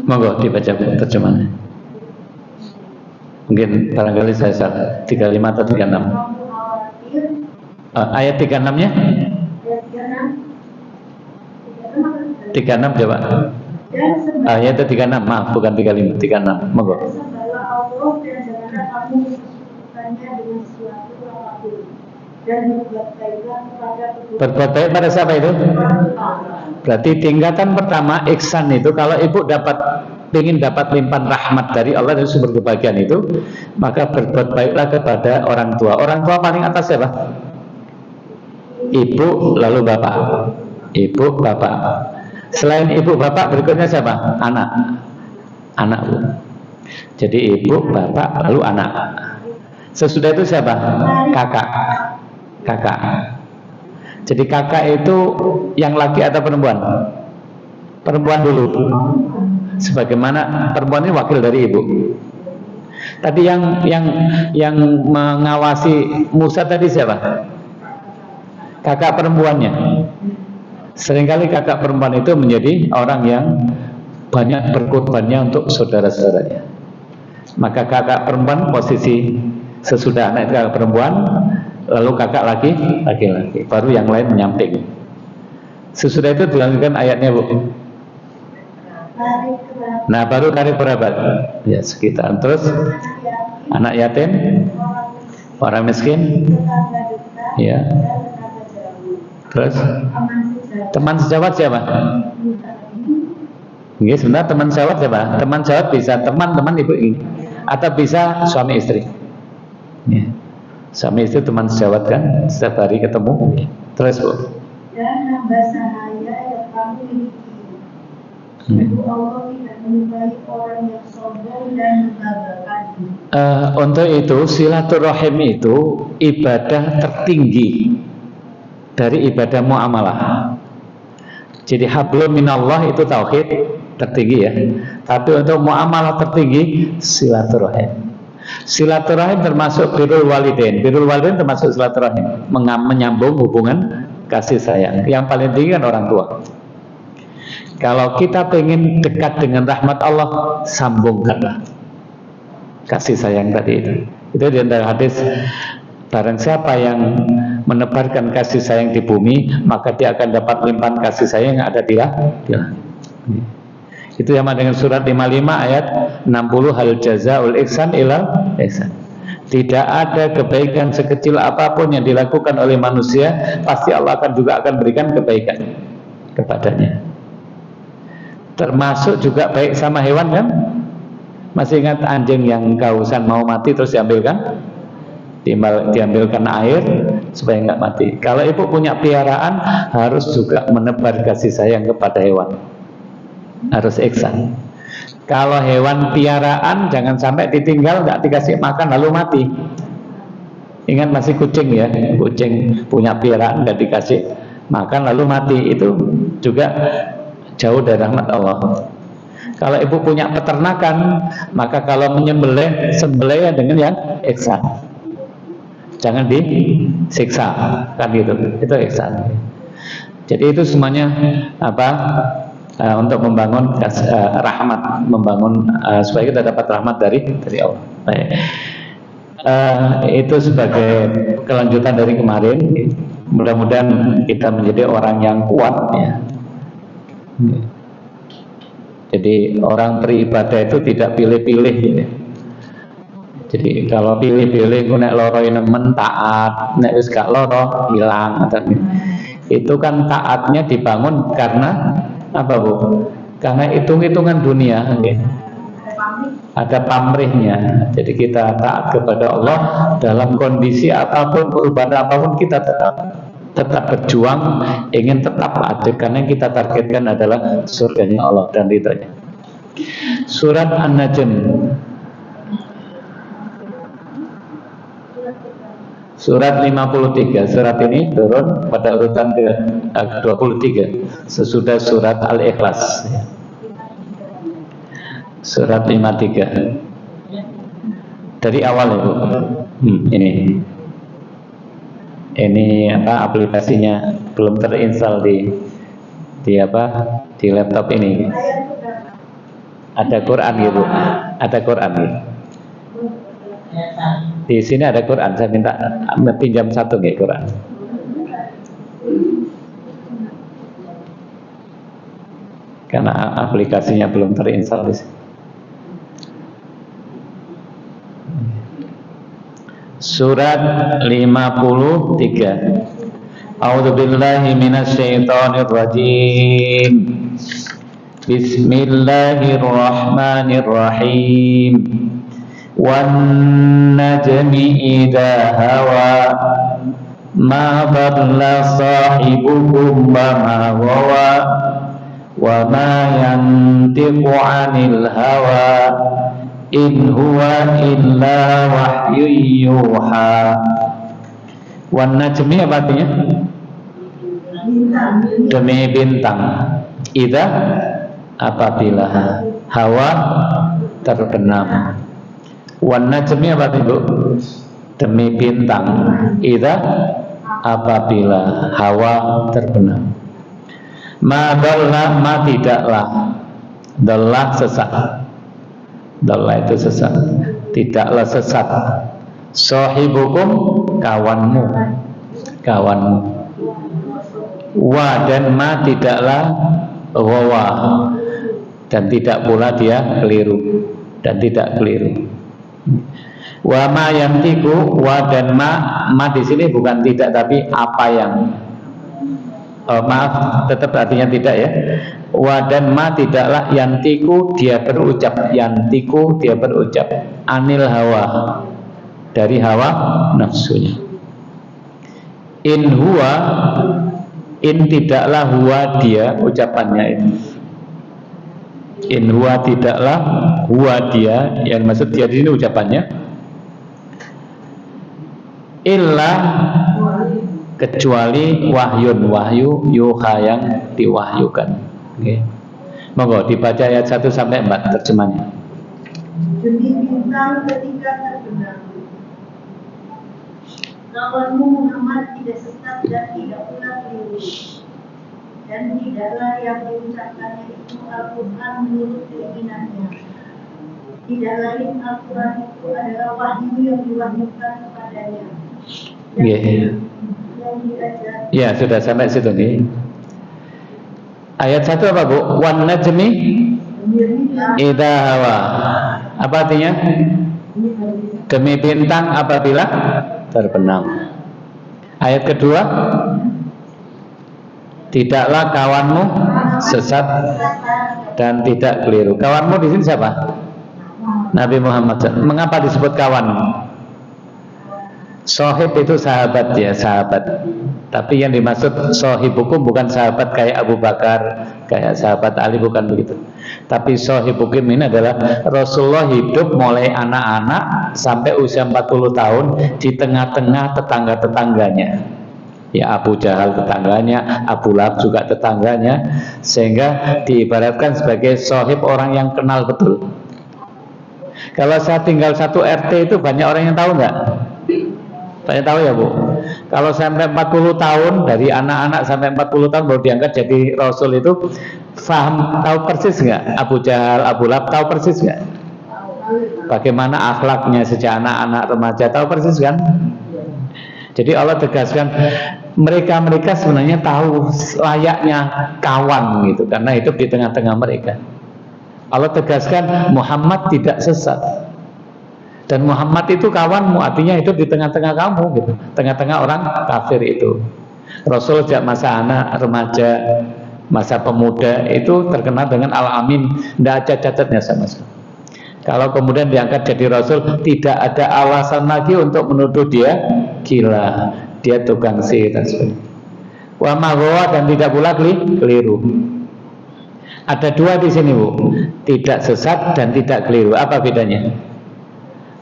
Speaker 3: Monggo dibaca terjemahannya. Mungkin barangkali saya salah, 35 atau 36. Ayat 36-nya? 36 coba. Ayat 36, maaf bukan 35, 36. Monggo.
Speaker 4: dan berbuat baiklah kepada kedua
Speaker 2: Berbuat baik pada siapa itu?
Speaker 4: orang tua.
Speaker 2: Berarti tingkatan pertama ihsan itu kalau ibu ingin dapat limpahan rahmat dari Allah dari sumber kebahagiaan itu, maka berbuat baiklah kepada orang tua. Orang tua paling atas siapa? Ibu lalu bapak. Ibu bapak. Selain ibu bapak berikutnya siapa? Anak. Anak bu. Jadi ibu bapak lalu anak. Sesudah itu siapa? Kakak. Kakak. Jadi kakak itu yang laki atau perempuan? Perempuan dulu. Sebagaimana perempuan ini wakil dari ibu. Tadi yang mengawasi Musa tadi siapa? Kakak perempuannya. Seringkali kakak perempuan itu menjadi orang yang banyak berkorbannya untuk saudara-saudaranya. Maka kakak perempuan posisi sesudah anak itu kakak perempuan, lalu kakak laki-laki, baru yang lain menyamping. Sesudah itu dilanjutkan ayatnya bu. Nah baru tarik berapa? Ya sekitar. Terus anak yatim, orang miskin, ya. Terus teman sejawat siapa? Oke, sebentar teman sejawat siapa? Teman sejawat bisa teman-teman ibu atau bisa suami istri. Ya. Suami istri teman sejawat kan setiap hari ketemu. Terus bu.
Speaker 4: Dan hamba sahaya yang kamu miliki. Ibu Allah tidak menyukai orang yang sombong dan membanggakan.
Speaker 2: Untuk itu silaturahim itu ibadah tertinggi dari ibadah muamalah. Jadi hablum minallah itu tauhid tertinggi ya. Tapi untuk muamalah tertinggi silaturahim. Silaturahim termasuk birrul walidain. Birrul walidain termasuk silaturahim, menyambung hubungan kasih sayang. Yang paling tinggi kan orang tua. Kalau kita pengen dekat dengan rahmat Allah, sambungkanlah kasih sayang tadi itu. Itu di antara hadis, barang siapa yang menebarkan kasih sayang di bumi, maka dia akan dapat limpahan kasih sayang yang ada di langit. Itu yang dengan surat 55 ayat 60, hal jazaul ihsan ilal ihsan. Tidak ada kebaikan sekecil apapun yang dilakukan oleh manusia, pasti Allah juga akan berikan kebaikan kepadanya. Termasuk juga baik sama hewan kan? Masih ingat anjing yang kehausan mau mati terus diambilkan? Diambilkan air supaya nggak mati. Kalau ibu punya piaraan harus juga menebar kasih sayang kepada hewan. Harus ihsan. Kalau hewan piaraan jangan sampai ditinggal nggak dikasih makan lalu mati. Ingat masih kucing ya, kucing punya piaraan nggak dikasih makan lalu mati, itu juga jauh dari rahmat Allah. Kalau ibu punya peternakan, maka kalau menyembelih, sembelih dengan yang ihsan. Jangan disiksa, kan gitu. Itu ihsan. Jadi itu semuanya untuk membangun rahmat, membangun supaya kita dapat rahmat dari Allah. Baik. Itu sebagai kelanjutan dari kemarin. Mudah-mudahan kita menjadi orang yang kuat ya. Jadi orang beribadah itu tidak pilih-pilih ya. Jadi kalau pilih-pilih gue nek loro nemen taat, nek wis gak loro hilang. Itu kan taatnya dibangun karena apa bu? Karena hitung-hitungan dunia okay. Ada pamrihnya. Jadi kita taat kepada Allah dalam kondisi apapun, perubahan apapun, kita tetap berjuang, ingin tetap adil, karena yang kita targetkan adalah surganya Allah dan ridhonya. Surat An-Najm, surat 53. Surat ini turun pada urutan ke-23 sesudah surat Al-Ikhlas. Surat 53 dari awal ibu. Ini aplikasinya belum terinstall di laptop ini. Ada Quran gitu, ada Quran gitu. Di sini ada Quran, saya minta pinjam satu nih Quran. Karena aplikasinya belum terinstall di sini. Surat 53. A'udzubillahi minasyaitonir rajim. Bismillahirrahmanirrahim. Wan najmi idza hawa ma dhalla sahibukum wa ma ghawa wa ma yantiqu 'anil hawa in huwa illa wahyu yuha. Wan najmi apa artinya? Demi bintang. Idza apabila hawa terbenam. Wan najmi apa artinya, Bu? Demi bintang. Idza apabila hawa terbenam. Ma dhalla ma tidaklah. Dhalla sesat. Dhalla itu sesat. Tidaklah sesat. Sahibukum kawanmu. Kawanmu. Wa dan ma tidaklah ghawa. Dan tidak pula dia keliru. Dan tidak keliru. Wa ma yantiku, wa dan ma di sini bukan tidak tapi apa yang maaf tetap artinya tidak ya. Wa dan ma tidaklah yantiku dia berucap, yantiku dia berucap anil hawa dari hawa nafsunya. In huwa in tidaklah huwa dia ucapannya ini. In huwa tidaklah huwa dia, yang maksud dia di sini ucapannya illa kecuali wahyun, wahyu yuha yang diwahyukan. Okay. Monggo dibaca ayat 1 sampai 4 terjemahnya.
Speaker 4: Demi bintang ketika terbenam, kawanmu Muhammad tidak sesat dan tidak pula keliru, dan tidaklah yang diucapkannya itu Al-Quran menurut keinginannya. Tidak lain Al-Quran itu adalah wahyu yang diwahyukan kepadanya. Ya, sudah sampai situ nih. Ayat 1 apa, Bu? Wan najmi idza hawa. Apa artinya? Demi bintang apabila terbenam. Ayat kedua, tidaklah kawanmu sesat dan tidak keliru. Kawanmu di sini siapa? Nabi Muhammad. Mengapa disebut kawan? Sohib itu sahabat ya, sahabat. Tapi yang dimaksud sohibukum bukan sahabat kayak Abu Bakar, kayak sahabat Ali, bukan begitu. Tapi sohibukum ini adalah Rasulullah hidup mulai anak-anak sampai usia 40 tahun di tengah-tengah tetangga-tetangganya. Ya, Abu Jahal tetangganya, Abu Lahab juga tetangganya, sehingga diibaratkan sebagai sohib, orang yang kenal betul. Kalau saya tinggal satu RT itu banyak orang yang tahu nggak? Banyak tahu ya, Bu? Kalau sampai 40 tahun, dari anak-anak sampai 40 tahun baru diangkat jadi Rasul itu, tahu persis nggak? Abu Jahal, Abu Lahab tahu persis nggak? Bagaimana akhlaknya sejak anak-anak remaja, tahu persis kan? Jadi Allah tegaskan mereka sebenarnya tahu layaknya kawan gitu, karena hidup di tengah-tengah mereka. Allah tegaskan Muhammad tidak sesat. Dan Muhammad itu kawanmu, artinya hidup di tengah-tengah kamu gitu, tengah-tengah orang kafir itu. Rasul sejak masa anak, remaja, masa pemuda itu terkenal dengan Al-Amin, tidak ada catatnya sama sekali. Kalau kemudian diangkat jadi Rasul, tidak ada alasan lagi untuk menuduh dia gila, dia tukang sihir dan sebagainya. Wa maghawa dan tidak pula keliru. Ada dua di sini, Bu, tidak sesat dan tidak keliru. Apa bedanya?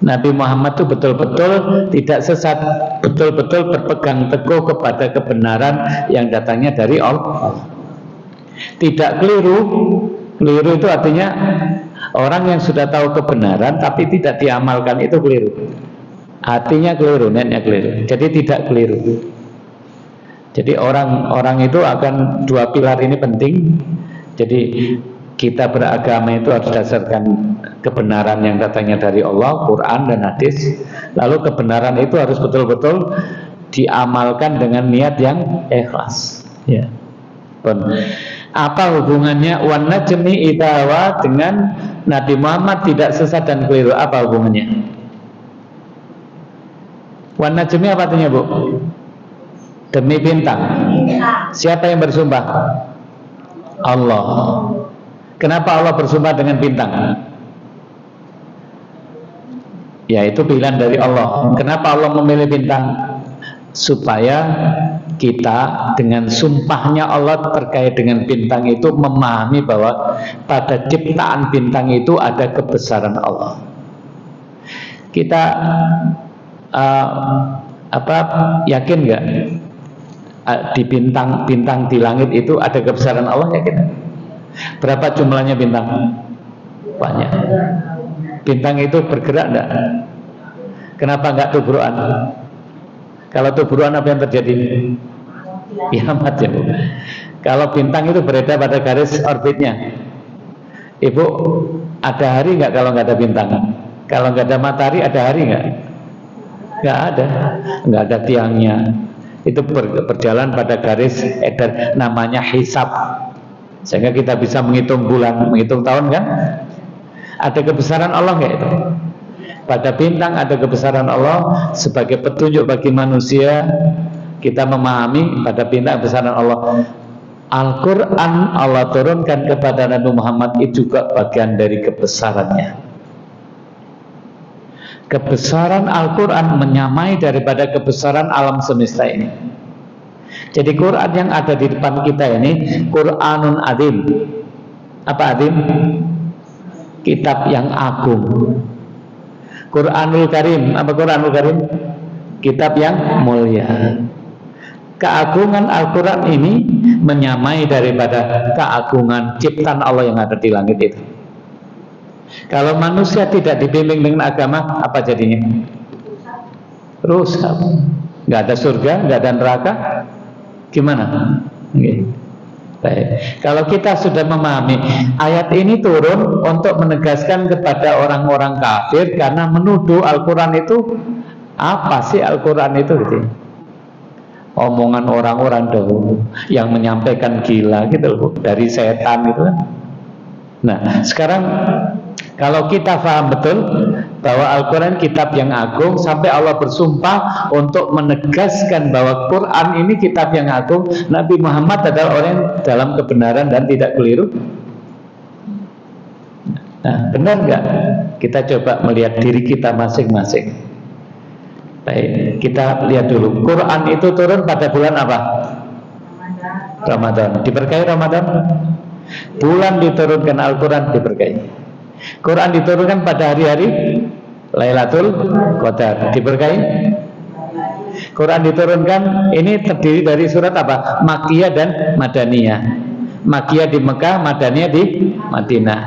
Speaker 4: Nabi Muhammad itu betul-betul tidak sesat, betul-betul berpegang teguh kepada kebenaran yang datangnya dari Allah. Tidak keliru. Keliru itu artinya orang yang sudah tahu kebenaran tapi tidak diamalkan, itu keliru. Artinya keliru, niatnya keliru. Jadi tidak keliru. Jadi orang itu akan, dua pilar ini penting. Jadi kita beragama itu harus dasarkan kebenaran yang datangnya dari Allah, Quran dan hadis. Lalu kebenaran itu harus betul-betul diamalkan dengan niat yang ikhlas. Ya. Apa hubungannya wan najmi idza hawa dengan Nabi Muhammad tidak sesat dan keliru? Apa hubungannya?
Speaker 2: Wan najmi apa artinya, Bu? Demi bintang. Siapa yang bersumpah? Allah. Kenapa Allah bersumpah dengan bintang? Ya, itu pilihan dari Allah. Kenapa Allah memilih bintang? Supaya kita dengan sumpahnya Allah terkait dengan bintang itu memahami bahwa pada ciptaan bintang itu ada kebesaran Allah. Kita yakin nggak di bintang di langit itu ada kebesaran Allah? Yakin? Berapa jumlahnya bintang? Banyak. Bintang itu bergerak enggak? Kenapa enggak tubruan? Kalau tubruan apa yang terjadi? Kiamat ya, Bu. Kalau bintang itu beredar pada garis orbitnya, Ibu, ada hari enggak kalau enggak ada bintang? Kalau enggak ada matahari, ada hari enggak? Enggak ada. Enggak ada tiangnya. Itu berjalan pada garis edar, namanya hisab. Sehingga kita bisa menghitung bulan, menghitung tahun, kan? Ada kebesaran Allah enggak itu? Pada bintang ada kebesaran Allah sebagai petunjuk bagi manusia. Kita memahami pada bintang kebesaran Allah. Al-Quran Allah turunkan kepada Nabi Muhammad itu juga bagian dari kebesarannya. Kebesaran Al-Quran menyamai daripada kebesaran alam semesta ini. Jadi Quran yang ada di depan kita ini Quranun Azim. Apa Azim? Kitab yang agung. Quranul Karim. Apa Quranul Karim? Kitab yang mulia. Keagungan Al-Quran ini menyamai daripada keagungan ciptaan Allah yang ada di langit itu. Kalau manusia tidak dibimbing dengan agama, apa jadinya? Rusak. Nggak ada surga, nggak ada neraka. Gimana? Okay. Baik. Kalau kita sudah memahami ayat ini turun untuk menegaskan kepada orang-orang kafir karena menuduh Al-Quran itu apa sih Al-Quran itu gitu. Omongan orang-orang dahulu yang menyampaikan gila gitu loh, dari setan gitu kan. Nah, sekarang kalau kita paham betul bahwa Al-Quran kitab yang agung, sampai Allah bersumpah untuk menegaskan bahwa Quran ini kitab yang agung, Nabi Muhammad adalah orang yang dalam kebenaran dan tidak keliru. Nah, benar nggak? Kita coba melihat diri kita masing-masing. Baik, kita lihat dulu. Quran itu turun pada bulan apa? Ramadan. Diberkahi Ramadan? Bulan diturunkan Al-Quran diberkahi. Quran diturunkan pada hari-hari Lailatul Qadar. Diberkahi. Quran diturunkan ini terdiri dari surat apa? Makkiyah dan Madaniyah. Makkiyah di Mekah, Madaniyah di Madinah.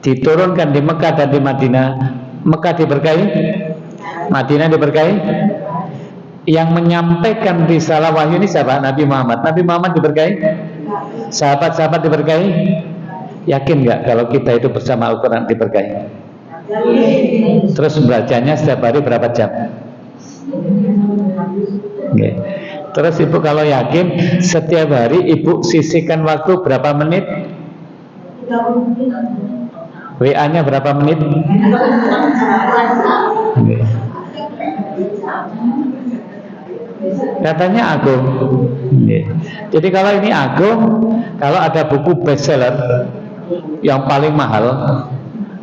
Speaker 2: Diturunkan di Mekah dan di Madinah. Mekah diberkahi, Madinah diberkahi. Yang menyampaikan risalah wahyu ini siapa? Nabi Muhammad. Nabi Muhammad diberkahi. Sahabat-sahabat diberkahi. Yakin nggak kalau kita itu bersama Al-Quran diberkahi? Terus bacanya setiap hari berapa jam? Okay. Terus Ibu kalau yakin setiap hari Ibu sisihkan waktu berapa menit? WA-nya berapa menit? Okay. Katanya agung. Okay. Jadi kalau ini agung, kalau ada buku bestseller yang paling mahal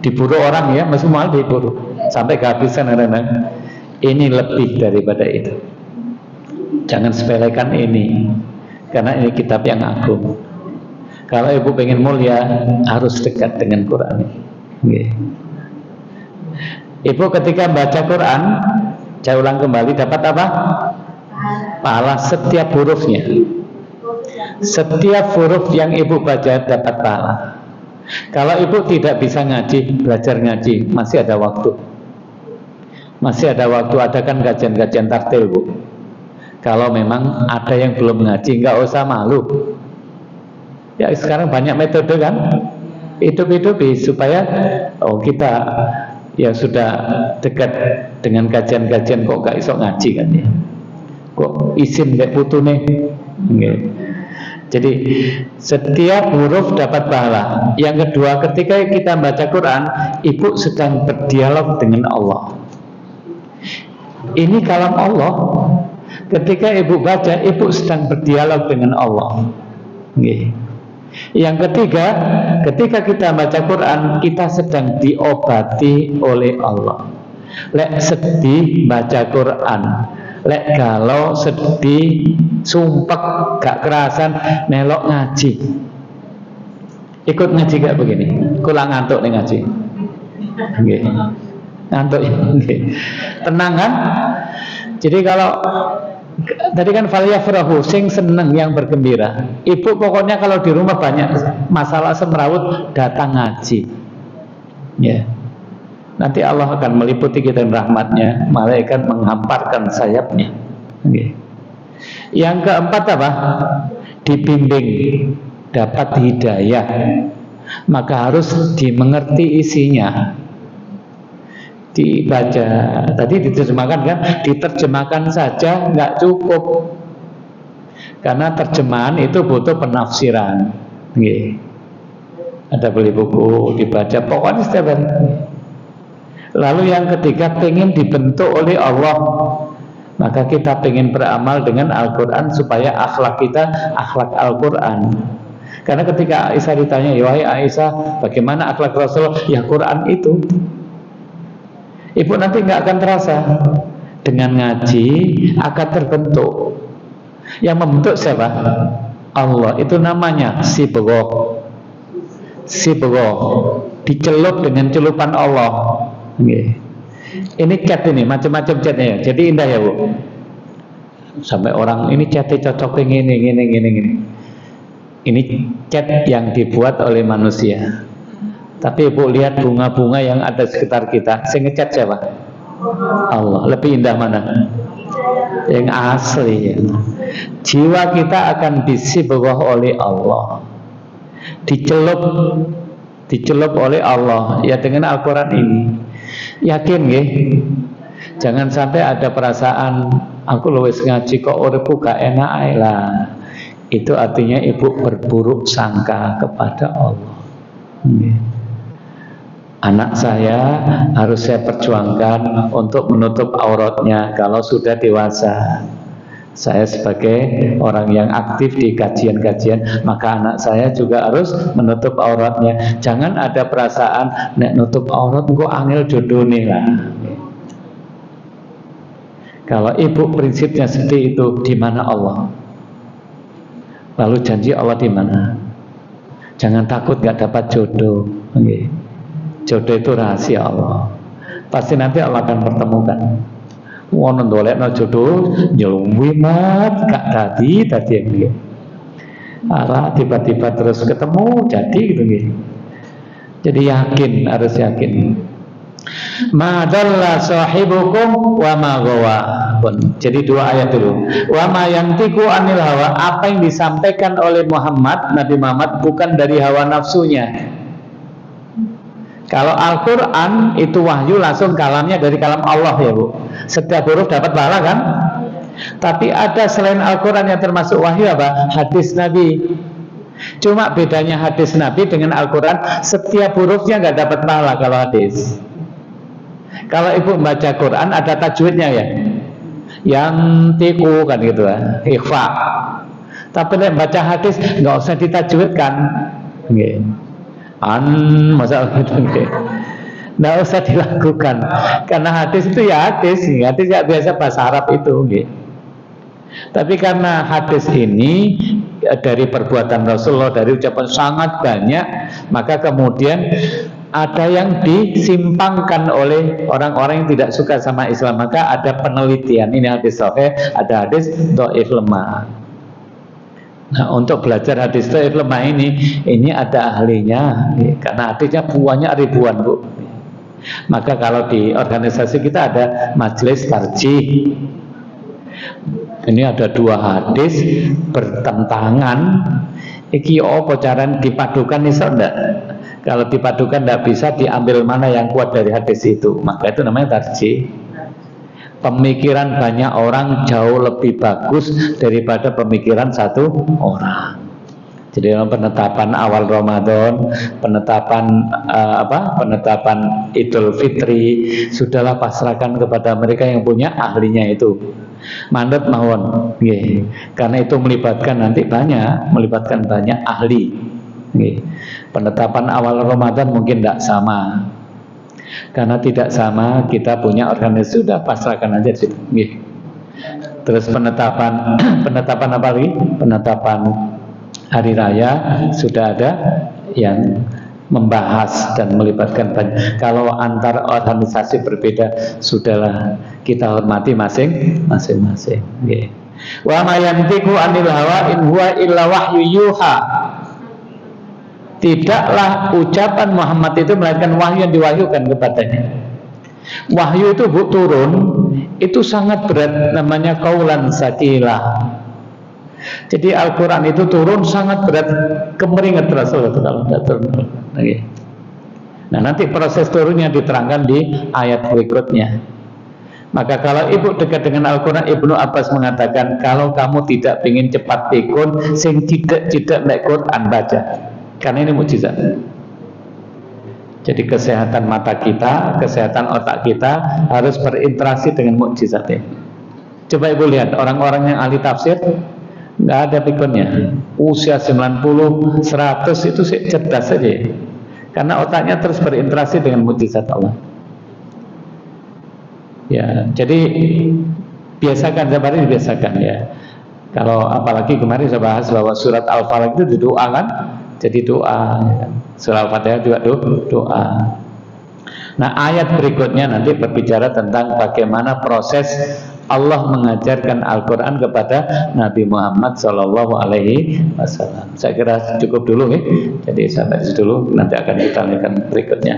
Speaker 2: diburu orang ya, masih mahal diburu sampai kehabisan kadang-kadang. Ini lebih daripada itu. Jangan sepelekan ini, karena ini kitab yang agung. Kalau Ibu pengen mulia, harus dekat dengan Quran. Okay. Ibu ketika baca Quran, saya ulang kembali, dapat apa? Pahala setiap hurufnya. Setiap huruf yang Ibu baca dapat pahala. Kalau Ibu tidak bisa ngaji, belajar ngaji, masih ada waktu. Masih ada waktu, adakan kajian-kajian tartil, Bu. Kalau memang ada yang belum ngaji, nggak usah malu. Ya sekarang banyak metode kan, hidup-hidupi supaya kita ya sudah dekat dengan kajian-kajian kok gak iso ngaji kan ya. Kok izin kayak putu nih. Okay. Jadi setiap huruf dapat pahala. Yang kedua, ketika kita baca Quran, Ibu sedang berdialog dengan Allah. Ini kalam Allah. Ketika ibu baca, ibu sedang berdialog dengan Allah. Nggih. Yang ketiga, ketika kita baca Quran, kita sedang diobati oleh Allah. Lek sedih baca Quran, lek galau sedih sumpek gak kerasan melok ngaji. Ikut ngaji gak begini? Kula ngantuk nih ngaji. Nggih. Ngantuk nggih. Tenang kan? Jadi kalau tadi kan falyafrahu, sing seneng yang bergembira. Ibu pokoknya kalau di rumah banyak masalah semrawut, datang ngaji. Ya. Nanti Allah akan meliputi kita dengan rahmatnya, malaikat menghamparkan sayapnya. Okay. Yang keempat apa? Dibimbing, dapat hidayah, maka harus dimengerti isinya. Dibaca, tadi diterjemahkan kan? Diterjemahkan saja nggak cukup, karena terjemahan itu butuh penafsiran. Okay. Ada beli buku, dibaca, pokoknya setiap hari. Lalu yang ketiga, pengen dibentuk oleh Allah, maka kita pengen beramal dengan Al-Quran supaya akhlak kita akhlak Al-Quran. Karena ketika Aisyah ditanya, ya wahai Aisyah, bagaimana akhlak Rasul? Ya Quran itu. Ibu nanti nggak akan terasa, dengan ngaji akan terbentuk. Yang membentuk siapa? Allah. Itu namanya sibghoh. Sibghoh, dicelup dengan celupan Allah. Okay. Ini cat ini, macam-macam catnya ya. Jadi indah ya Bu. Sampai orang ini catnya cocok gini. Ini cat yang dibuat oleh manusia. Tapi Ibu lihat bunga-bunga yang ada di sekitar kita. Saya ngecat siapa? Allah. Lebih indah mana? Yang asli ya. Jiwa kita akan disibghoh oleh Allah, dicelup oleh Allah ya dengan Al-Quran ini. Yakin nggih? Jangan sampai ada perasaan aku luwes ngaji kok uripku gak enak ae lah. Itu artinya ibu berburuk sangka kepada Allah. Anak saya harus saya perjuangkan untuk menutup auratnya kalau sudah dewasa. Saya sebagai orang yang aktif di kajian-kajian, maka anak saya juga harus menutup auratnya. Jangan ada perasaan nek nutup aurat engko angel jodone lah. Kalau ibu prinsipnya seperti itu, di mana Allah? Lalu janji Allah di mana? Jangan takut nggak dapat jodoh. Jodoh itu rahasia Allah. Pasti nanti Allah akan pertemukan. Wono ndolekno jodoh nyelumwi mat gak tadi yang arah tiba-tiba terus ketemu jadi gitu gitu. Jadi yakin, harus yakin. Ma dalla sahibukum wa ma ghawa. Jadi dua ayat dulu. Wa ma yantiqu anil hawa, apa yang disampaikan oleh Muhammad, Nabi Muhammad bukan dari hawa nafsunya. Kalau Al-Quran itu wahyu langsung kalamnya dari kalam Allah ya Bu. Setiap huruf dapat pahala kan? Tapi ada selain Al-Quran yang termasuk wahyu apa? Hadis Nabi. Cuma bedanya hadis Nabi dengan Al-Quran, setiap hurufnya nggak dapat pahala kalau hadis. Kalau ibu membaca Quran ada tajwidnya ya, yang tiku kan gitu ya, ikhfa. Tapi baca hadis nggak usah ditajwidkan. Masalah itu nggak usah dilakukan, karena hadis itu ya hadis ya biasa bahasa Arab itu. Tapi karena hadis ini dari perbuatan Rasulullah, dari ucapan sangat banyak, maka kemudian ada yang disimpangkan oleh orang-orang yang tidak suka sama Islam. Maka ada penelitian, ini hadis sahih, ada hadis dhaif lemah. Nah, untuk belajar hadis dhaif lemah ini ada ahlinya, karena hadisnya banyak ribuan Bu. Maka kalau di organisasi kita ada majelis tarjih. Ini ada dua hadis bertentangan. Iki apa cara dipadukan iso ndak? Kalau dipadukan ndak bisa diambil mana yang kuat dari hadis itu. Maka itu namanya tarjih. Pemikiran banyak orang jauh lebih bagus daripada pemikiran satu orang. Jadi dalam penetapan awal Ramadan, penetapan penetapan Idul Fitri, sudahlah pasrahkan kepada mereka yang punya ahlinya itu. Mandat mawon, nggih. Karena itu melibatkan banyak ahli. Nggih. Penetapan awal Ramadan mungkin tidak sama. Karena tidak sama, kita punya organisasi, sudah pasrahkan aja situ. Nggih. Terus penetapan apa lagi? Penetapan hari raya sudah ada yang membahas dan melibatkan banyak. Kalau antar organisasi berbeda, sudahlah kita hormati masing-masing. Okay. Wa ma yantiqu anil hawa in huwa illa wahyu yuha. Tidaklah ucapan Muhammad itu melainkan wahyu yang diwahyukan kepadanya. Wahyu itu turun, itu sangat berat, namanya qaulan saqilah. Jadi Al-Quran itu turun sangat berat, kemeringat Rasul itu kalau tidak turun. Okay. Nah, nanti proses turunnya diterangkan di ayat berikutnya. Maka kalau ibu dekat dengan Al-Quran, Ibnu Abbas mengatakan, kalau kamu tidak ingin cepat pikun, sing tidak mek Quran baca, karena ini mukjizat. Jadi kesehatan mata kita, kesehatan otak kita harus berinteraksi dengan mukjizat ini. Coba ibu lihat orang-orang yang ahli tafsir, nggak ada pikunnya, usia 90, 100 itu cerdas saja ya. Karena otaknya terus berinteraksi dengan mukjizat Allah ya. Jadi biasakan, sabar ini biasakan ya. Kalau apalagi kemarin saya bahas bahwa surat Al-Falaq itu didoakan, jadi doa ya. Surah Al-Fatihah juga doa. Nah, ayat berikutnya nanti berbicara tentang bagaimana proses Allah mengajarkan Al-Quran kepada Nabi Muhammad SAW. Saya kira cukup dulu ya. Jadi sampai situ dulu, nanti akan kita lanjutkan berikutnya.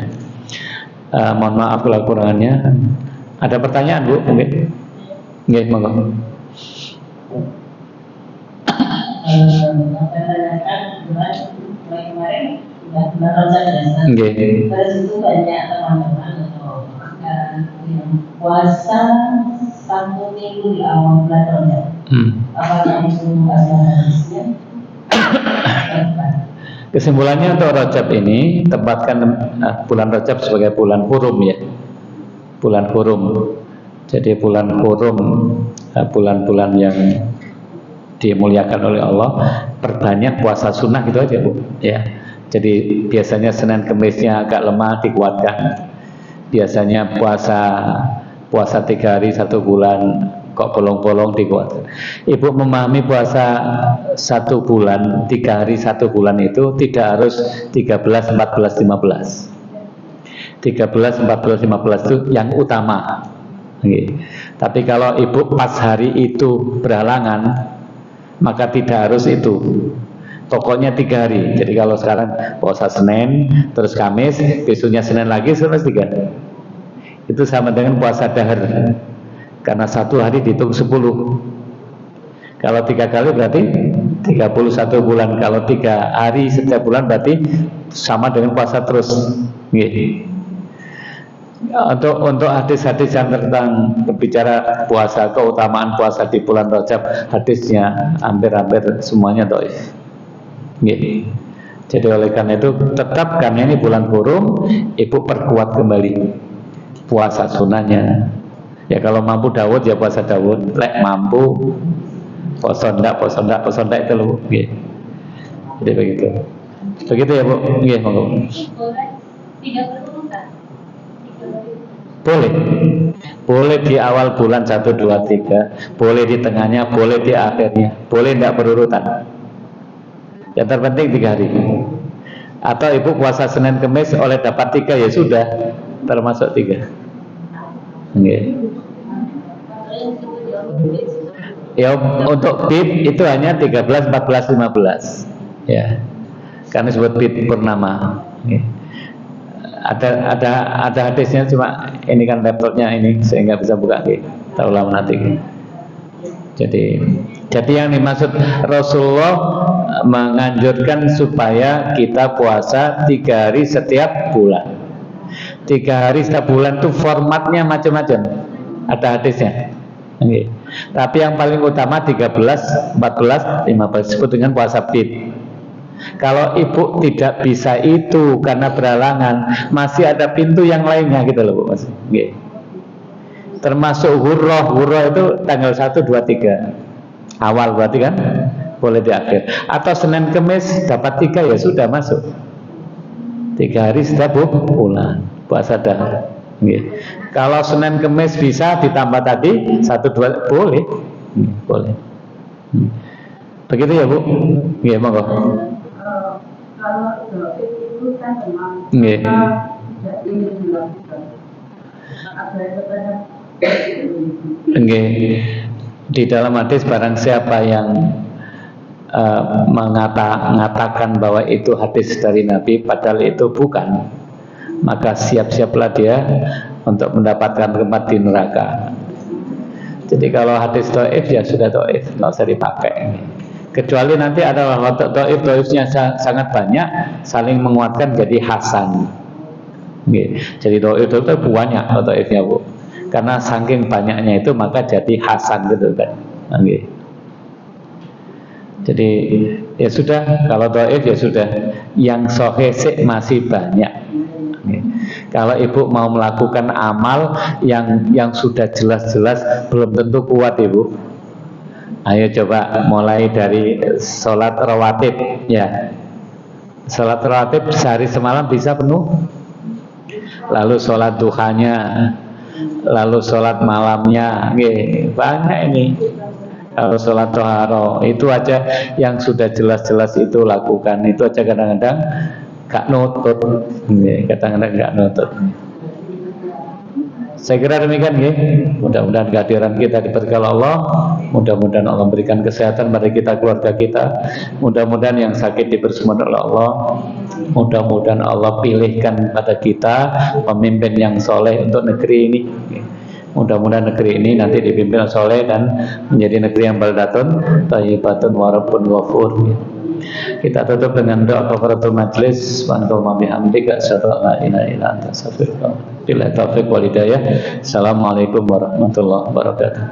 Speaker 2: Mohon maaf kalau kurangannya. Ada pertanyaan Bu? Mungkin? Nggih, monggo.
Speaker 3: Kemarin sudah bulan Rajab ya.
Speaker 2: Nggih.
Speaker 3: Terus itu banyak teman-teman atau yang puasa 1 minggu di awal bulan Rajab. Apakah itu ada hadisnya?
Speaker 2: Kesimpulannya untuk Rajab ini, tempatkan bulan Rajab sebagai bulan hurum ya. Bulan hurum. Jadi bulan hurum, bulan-bulan yang dimuliakan oleh Allah, perbanyak puasa sunnah gitu aja Bu ya. Jadi biasanya Senin Kemisnya agak lemah, dikuatkan. Biasanya puasa 3 hari 1 bulan kok bolong-bolong, dikuatkan. Ibu memahami puasa 1 bulan 3 hari 1 bulan itu tidak harus 13, 14, 15. 13, 14, 15 itu yang utama. Tapi kalau ibu pas hari itu berhalangan, maka tidak harus itu. Pokoknya 3 hari. Jadi kalau sekarang puasa Senin, terus Kamis, besoknya Senin lagi, terus 3. Itu sama dengan puasa dahar. Karena 1 hari dihitung 10. Kalau 3 kali berarti 31 bulan. Kalau 3 hari setiap bulan berarti sama dengan puasa terus. Untuk hadis-hadis yang tentang berbicara puasa, keutamaan puasa di bulan Rajab, hadisnya hampir-hampir semuanya dhaif. Jadi oleh karena itu, tetap karena ini bulan hurum, ibu perkuat kembali puasa sunahnya. Ya kalau mampu Daud ya puasa Daud, lek mampu poso ndak itu loh. Jadi begitu. Begitu ya Bu. Nggih, monggo. Boleh di awal bulan 1, 2, 3, boleh di tengahnya, boleh di akhirnya, boleh tidak berurutan. Yang terpenting 3 hari. Atau ibu puasa Senin Kemis oleh dapat 3 ya sudah, termasuk 3. Ya untuk bid itu hanya 13, 14, 15 ya. Karena disebut bid purnama. Ada hadisnya, cuma ini kan laptopnya ini saya nggak bisa buka terlalu lama nanti. Jadi yang dimaksud Rasulullah menganjurkan supaya kita puasa 3 hari setiap bulan. 3 hari setiap bulan itu formatnya macam-macam. Ada hadisnya. Tapi yang paling utama 13, 14, 15 disebut dengan puasa bid. Kalau ibu tidak bisa itu karena berhalangan, masih ada pintu yang lainnya gitu loh Bu Mas. Nggih. Termasuk hurrah itu tanggal 1, 2, 3 awal berarti kan boleh di akhir. Atau Senin Kemis dapat 3 ya sudah masuk. 3 hari setiap bulan puasa dah. Nggih. Kalau Senin Kemis bisa ditambah tadi 1, 2 boleh. Boleh. Begitu ya Bu? Nggih, monggo.
Speaker 5: Kalau itu kan memang
Speaker 2: Nggih.
Speaker 5: tidak ingin dilakukan. Ada yang bertanya.
Speaker 2: Nggih. Di dalam hadis barang siapa yang mengatakan bahwa itu hadis dari Nabi padahal itu bukan, maka siap-siaplah dia untuk mendapatkan tempat di neraka. Jadi kalau hadis dhaif ya sudah dhaif, nggak usah dipakai. Kecuali nanti ada dhaifnya sangat banyak, saling menguatkan jadi hasan. Jadi dhaif itu banyak dhaifnya Bu. Karena saking banyaknya itu maka jadi hasan gitu kan. Jadi ya sudah, kalau dhaif ya sudah, yang sahih masih banyak. Kalau ibu mau melakukan amal yang sudah jelas-jelas belum tentu kuat ibu. Ayo coba mulai dari sholat rawatib ya. Sholat rawatib sehari semalam bisa penuh. Lalu sholat duhanya, lalu sholat malamnya, banyak ini. Kalau sholat toharo itu aja yang sudah jelas-jelas itu lakukan. Itu aja kadang-kadang gak nutut, kadang-kadang gak nutut. Saya kira demikian ya. Mudah-mudahan kehadiran kita diberkahi Allah. Mudah-mudahan Allah berikan kesehatan pada kita, keluarga kita. Mudah-mudahan yang sakit dibersembuhkan oleh Allah. Mudah-mudahan Allah pilihkan pada kita pemimpin yang soleh untuk negeri ini. Mudah-mudahan negeri ini nanti dipimpin soleh dan menjadi negeri yang baldatun, thayyibatun, warabun, wafur. Kita tutup dengan doa kafaratul majlis. Subhanallah bihamdika asyhadu an la ilaha illa anta astaghfiruka wa atubu ilaik. Billahi taufiq wal hidayah. Assalamualaikum warahmatullahi wabarakatuh.